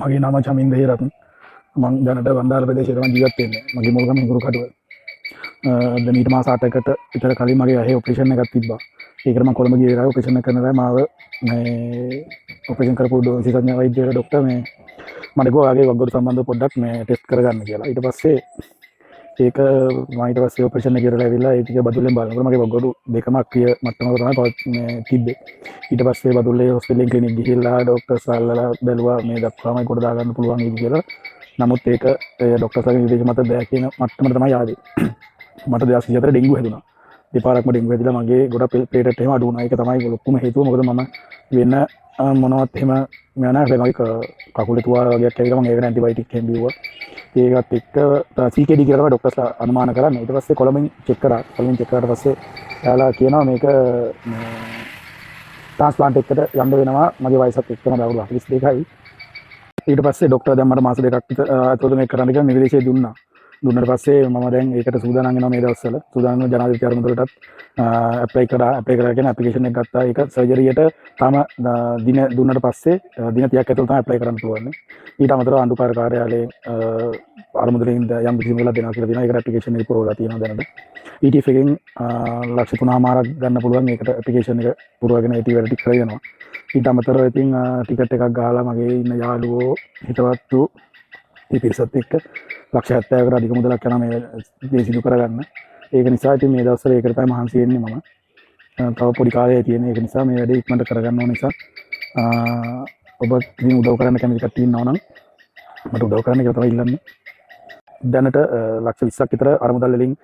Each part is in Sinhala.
මගේ නම චමින්ද හේරත්න. මං දැනට වන්දාල ප්‍රදේශයේ තමයි ජීවත් වෙන්නේ. මගේ මුල්ගම හිඟුරුකටුව. දැන් ඊට මාස 8කට විතර කලින් මගේ ඇහි ඔපරේෂන් එකක් තිබ්බා. ඒකට මම කොළඹ ගියේ ඉරායි ඔපරේෂන් එක කරනවා මාව මේ ඔපරේෂන් කරපු විශේෂඥ වෛද්‍ය ડોක්ටර් මේ මට කිව්වා වගේ වග්ගොඩ සම්බන්ධව පොඩ්ඩක් මේ ටෙස්ට් කරගන්න කියලා. ඊට පස්සේ ඒක මම ඊට පස්සේ ඔපරේෂන් එක කරලා ඇවිල්ලා ඒ ටික බදුල්ලෙන් බලනකොට මගේ වග්ගොඩ දෙකම අක්‍රිය මට්ටමක තමයි තිබ්බේ. ඊට පස්සේ බදුල්ලේ හොස්පිටල් ක්ලිනික් ගිහිල්ලා ડોක්ටර්ස්ලා බැලුවා මේ දක්වාමයි කොට දාගන්න පුළුවන් ඉති කියලා. නමුත් ඒක ડોක්ටර්ස්ලාගේ නිර්දේශ මත බෑ කියන මට්ටමට තමයි ආවේ. මට 2024 ඩෙන්ගු හැදුනා. දෙපාරක්ම ඩෙන්ගු හැදිලා මගේ ගොඩක් ප්ලේට් එහෙම අඩු වුණා. ඒක තමයි ලොකුම හේතුව. මොකද මම වෙන මොනවත් එහෙම මම නැහැ. මගේ කකුලේ තුවාල වගේක් ඇවිල්ලා මම ඒකට ඇන්ටිබයොටික් එහෙම බිව්වා. ඒකත් එක්ක CKD කියලා තමයි ડોක්ටර්ස්ලා අනුමාන කරන්නේ. ඊට පස්සේ කොළඹින් චෙක් කරා. කොළඹින් චෙක් කරාට පස්සේ එයාලා කියනවා මේක ට්‍රාන්ස්ප්ලාන්ට් එකට යන්න වෙනවා. මගේ වයසත් එක්කම දවස් 42යි. ඊට පස්සේ ડોක්ටර් දැන් මට මාස දෙකක් විතර ඇතුළත මේක කරන්න කියලා නිර්දේශය දුන්නා. දුන්නාට පස්සේ මම දැන් ඒකට සූදානම් වෙනවා මේ දවස්වල. සූදානම් වෙන ජනාධිපති අරමුදලටත් ඇප්ලයි කරා කියන ඇප්ලිකේෂන් එක ගත්තා. ඒක සර්ජරියට තාම දින දුන්නාට පස්සේ දින 30ක් ඇතුළත තමයි ඇප්ලයි කරන්න පුළුවන්. ඊට අමතරව අනුකාර කාර්යාලයේ අරමුදලින් යම් කිසි වෙලාවක් දෙනවා කියලා තියෙනවා. ඒකට ඇප්ලිකේෂන් එක පුරවලා තියෙනවා දැනට. ETF එකෙන් ලක්ෂ 3මාරක් ගන්න පුළුවන්. ඒකට ඇප්ලිකේෂන් එක පුරවගෙන ඒටි වැඩ ටික කරගෙන යනවා. ඊට අමතරව ඉතින් ටිකට් එකක් ගහලා මගේ ඉන්න යාළුවෝ හිතවත්තු පිරිසත් එක්ක ලක්ෂ 70කට අධික මුදලක් යනවා මේ දේ සිදු කරගන්න. ඒක නිසා ඉතින් මේ දවස්වල ඒකට තමයි මහන්සි වෙන්නේ මම. තව පොඩි කාලයක් තියෙන. ඒක නිසා මේ වැඩේ ඉක්මනට කරගන්න ඕන නිසා ඔබ ඉතින් උදව් කරන්න කැමති කට්ටිය ඉන්නවා නම් මට උදව් කරන්න කියලා තමයි ඉල්ලන්නේ. දැනට ලක්ෂ 20ක් විතර අරමුදල් වලින්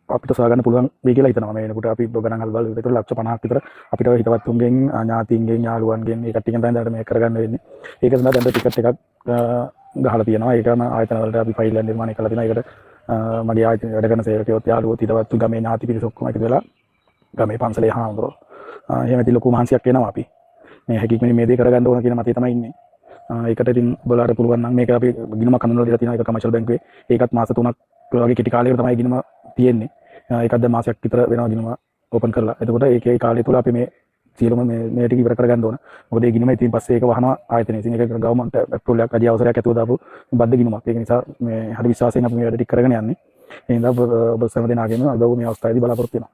අපිට සොයාගන්න පුළුවන් වෙයි කියලා හිතනවා. මේ වෙනකොට අපි ගණන් අල්වල විතර ලක්ෂ 50ක් විතර අපිට හිතවත්තුන්ගෙන් ඥාතීන්ගෙන් යාළුවන්ගෙන් මේ කට්ටියන් තමයි දැනට මේක කරගන්න වෙන්නේ. ඒක සඳහා දැන් ටිකට් එකක් ගහලා තියෙනවා. ඒකම ආයතන වලට අපි ෆයිල් එක නිර්මාණය කරලා තියෙනවා. ඒකට මගේ ආයතන වැඩ කරන සේවකයෝත් යාළුවෝත් හිතවත්තු ගමේ ඥාති පිරිස ඔක්කොම එකතු වෙලා ගමේ පන්සලේ හාමුදුරුවෝ එහෙම ඉතින් ලොකු මහන්සියක් වෙනවා අපි. මේ හැකියකින් මේ දේ කරගන්න ඕන කියන මතය තමයි ඉන්නේ. ඒකට ඉතින් ඔයාලට පුළුවන් නම් මේක අපි ගිණුමක් හඳුන්වලා දීලා තියෙනවා. ඒක කමර්ෂල් බැංකුවේ. ඒකත් මාස 3ක් වගේ කෙටි කාලයකට තමයි ගිණුම තියෙන්නේ. ඒකත් දැන් මාසයක් විතර වෙනවා ගිණුම ඕපන් කරලා. එතකොට ඒකේ කාලය තුල අපි මේ සියලුම මේ ටික ඉවර කරගන්න ඕන. මොකද ඒ ගිණුම ඉතින් පස්සේ ඒක වහනවා ආයතනයේ. ඉතින් ඒක ගවර්න්මන්ට් ඇප්‍රූවල් එකක් අධි අවසරයක් ඇතුව දාපු බද්ධ ගිණුමක්. ඒක නිසා මේ හරි විශ්වාසයෙන් අපි මේ වැඩ ටික කරගෙන යන්නේ. ඒ හින්දා ඔබ සෑම දෙනාගේම උදව් මේ අවස්ථාවේදී බලාපොරොත්තු වෙනවා.